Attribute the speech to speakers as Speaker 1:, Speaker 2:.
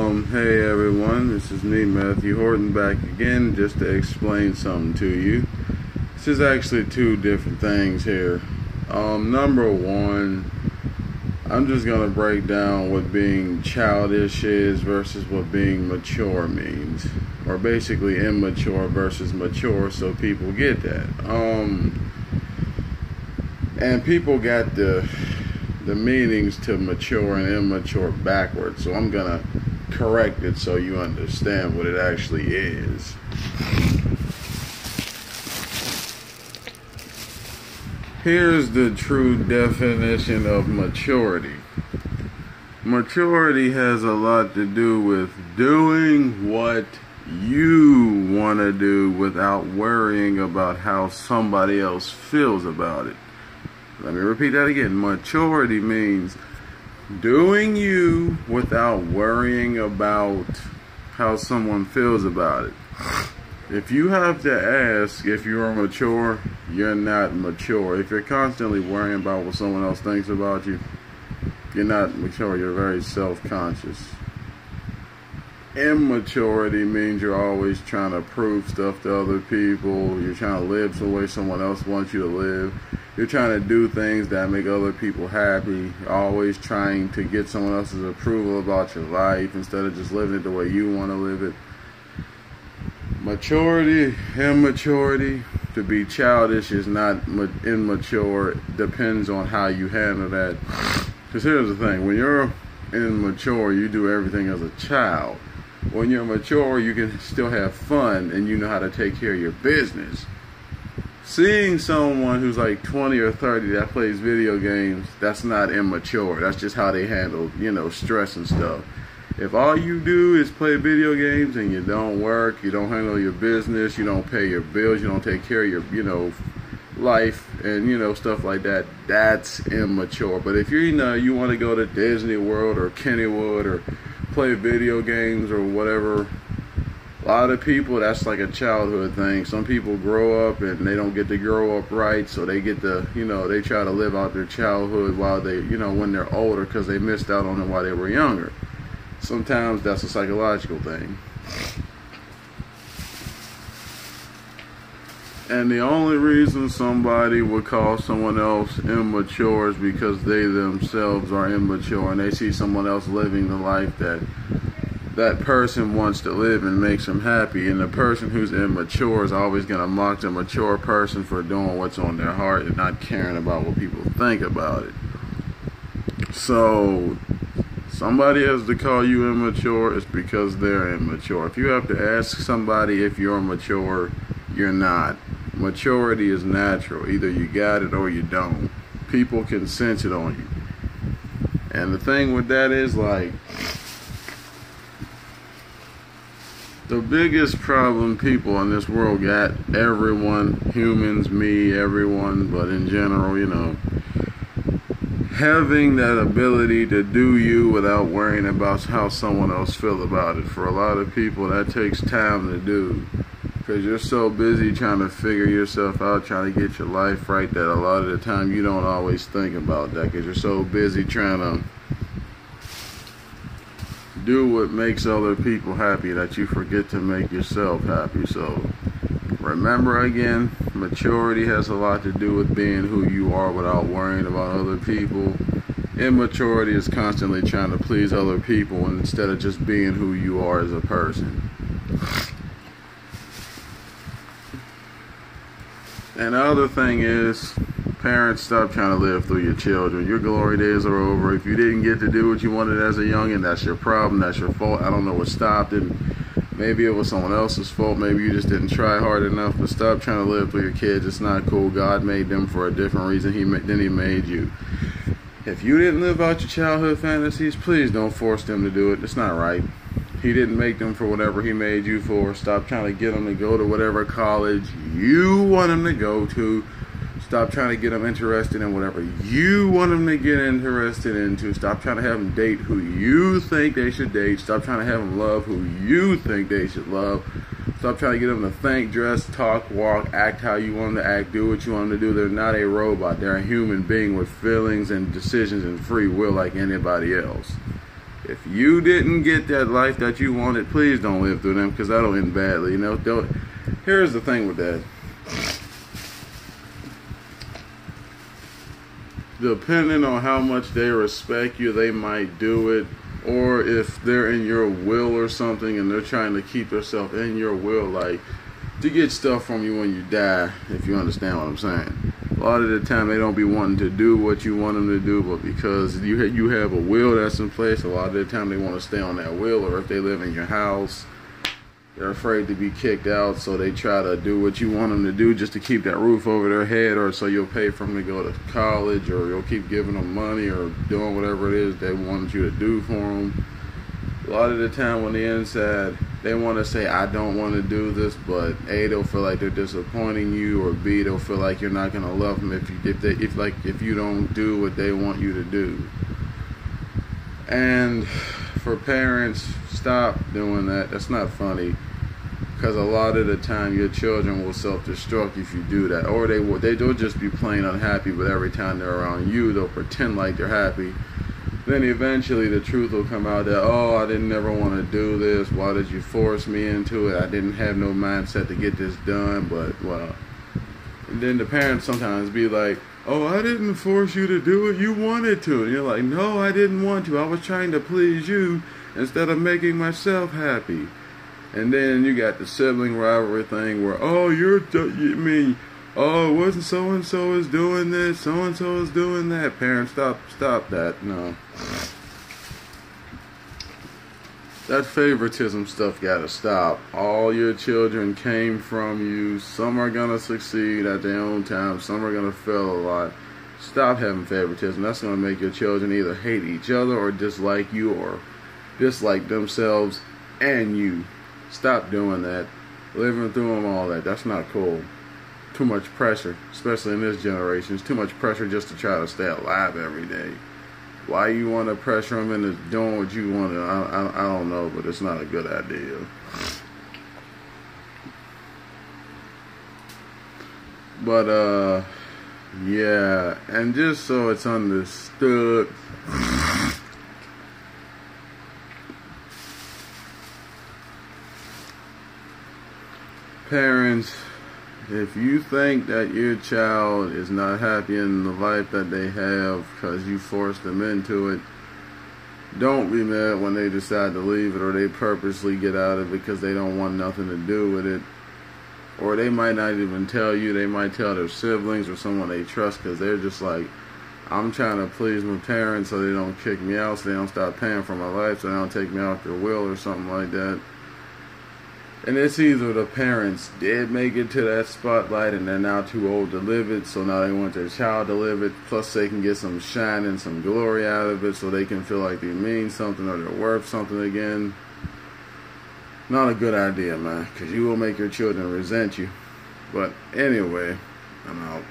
Speaker 1: Hey everyone, this is me, Matthew Horton, back again just to explain something to you. This is actually two different things here. Number one, I'm just going to break down what being childish is versus what being mature means. Or basically immature versus mature, so people get that. And people got the meanings to mature and immature backwards, so I'm gonna correct it so you understand what it actually is. Here's the true definition of maturity. Maturity has a lot to do with doing what you want to do without worrying about how somebody else feels about it. Let me repeat that again. Maturity means doing you without worrying about how someone feels about it. If you have to ask if you're mature, you're not mature. If you're constantly worrying about what someone else thinks about you, you're not mature. You're very self-conscious. Immaturity means you're always trying to prove stuff to other people. You're trying to live the way someone else wants you to live. You're trying to do things that make other people happy. You're always trying to get someone else's approval about your life instead of just living it the way you want to live it. Maturity, immaturity, to be childish is not immature. It depends on how you handle that. Because here's the thing. When you're immature, you do everything as a child. When you're mature, you can still have fun and you know how to take care of your business. Seeing someone who's like 20 or 30 that plays video games, that's not immature. That's just how they handle, stress and stuff. If all you do is play video games and you don't work, you don't handle your business, you don't pay your bills, you don't take care of your, life and, stuff like that, that's immature. But if you want to go to Disney World or Kennywood or play video games or whatever, a lot of people, that's like a childhood thing. Some people grow up and they don't get to grow up right, so they get to, they try to live out their childhood while they, when they're older, because they missed out on it while they were younger. Sometimes that's a psychological thing. And the only reason somebody would call someone else immature is because they themselves are immature and they see someone else living the life that person wants to live and makes them happy. And the person who's immature is always going to mock the mature person for doing what's on their heart and not caring about what people think about it. So somebody has to call you immature, it's because they're immature. If you have to ask somebody if you're mature, you're not. Maturity is natural. Either you got it or you don't. People can sense it on you. And the thing with that is, the biggest problem people in this world got, everyone, humans, me, everyone, but in general, having that ability to do you without worrying about how someone else feels about it. For a lot of people, that takes time to do, because you're so busy trying to figure yourself out, trying to get your life right, that a lot of the time you don't always think about that, because you're so busy trying to do what makes other people happy that you forget to make yourself happy. So remember again, maturity has a lot to do with being who you are without worrying about other people. Immaturity is constantly trying to please other people instead of just being who you are as a person. And the other thing is, parents, stop trying to live through your children. Your glory days are over. If you didn't get to do what you wanted as a youngin', that's your problem, that's your fault. I don't know what stopped it. Maybe it was someone else's fault. Maybe you just didn't try hard enough. But stop trying to live through your kids. It's not cool. God made them for a different reason than He made you. If you didn't live out your childhood fantasies, please don't force them to do it. It's not right. He didn't make them for whatever He made you for. Stop trying to get them to go to whatever college you want them to go to. Stop trying to get them interested in whatever you want them to get interested into. Stop trying to have them date who you think they should date. Stop trying to have them love who you think they should love. Stop trying to get them to think, dress, talk, walk, act how you want them to act, do what you want them to do. They're not a robot. They're a human being with feelings and decisions and free will like anybody else. If you didn't get that life that you wanted, please don't live through them, because that'll end badly. You know, here's the thing with that. Depending on how much they respect you, they might do it. Or if they're in your will or something and they're trying to keep themselves in your will, like to get stuff from you when you die, if you understand what I'm saying. A lot of the time they don't be wanting to do what you want them to do, but because you have a will that's in place, a lot of the time they want to stay on that will. Or if they live in your house, they're afraid to be kicked out, so they try to do what you want them to do just to keep that roof over their head, or so you'll pay for them to go to college, or you'll keep giving them money or doing whatever it is they want you to do for them. A lot of the time when they're inside, they want to say, I don't want to do this, but A, they'll feel like they're disappointing you, or B, they'll feel like you're not going to love them if you don't do what they want you to do. And for parents, stop doing that. That's not funny, because a lot of the time your children will self-destruct if you do that, or they'll just be plain unhappy. But every time they're around you, they'll pretend like they're happy. Then eventually the truth will come out that, oh, I didn't ever want to do this. Why did you force me into it? I didn't have no mindset to get this done. But well, and then the parents sometimes be like, oh, I didn't force you to do it. You wanted to. And you're like, no, I didn't want to. I was trying to please you instead of making myself happy. And then you got the sibling rivalry thing where, oh, oh, it wasn't so-and-so is doing this, so-and-so is doing that. Parents, stop that. No. That favoritism stuff gotta stop. All your children came from you. Some are gonna succeed at their own time. Some are gonna fail a lot. Stop having favoritism. That's gonna make your children either hate each other or dislike you, or dislike themselves and you. Stop doing that. Living through them, all that. That's not cool. Too much pressure, especially in this generation. It's too much pressure just to try to stay alive every day. Why you want to pressure them into doing what you want to, I don't know, but it's not a good idea. But, yeah, and just so it's understood, parents, if you think that your child is not happy in the life that they have because you forced them into it, don't be mad when they decide to leave it, or they purposely get out of it because they don't want nothing to do with it. Or they might not even tell you. They might tell their siblings or someone they trust, because they're just like, I'm trying to please my parents so they don't kick me out, so they don't stop paying for my life, so they don't take me off their will or something like that. And it's either the parents did make it to that spotlight and they're now too old to live it, so now they want their child to live it, plus they can get some shine and some glory out of it so they can feel like they mean something or they're worth something again. Not a good idea, man, because you will make your children resent you. But anyway, I'm out.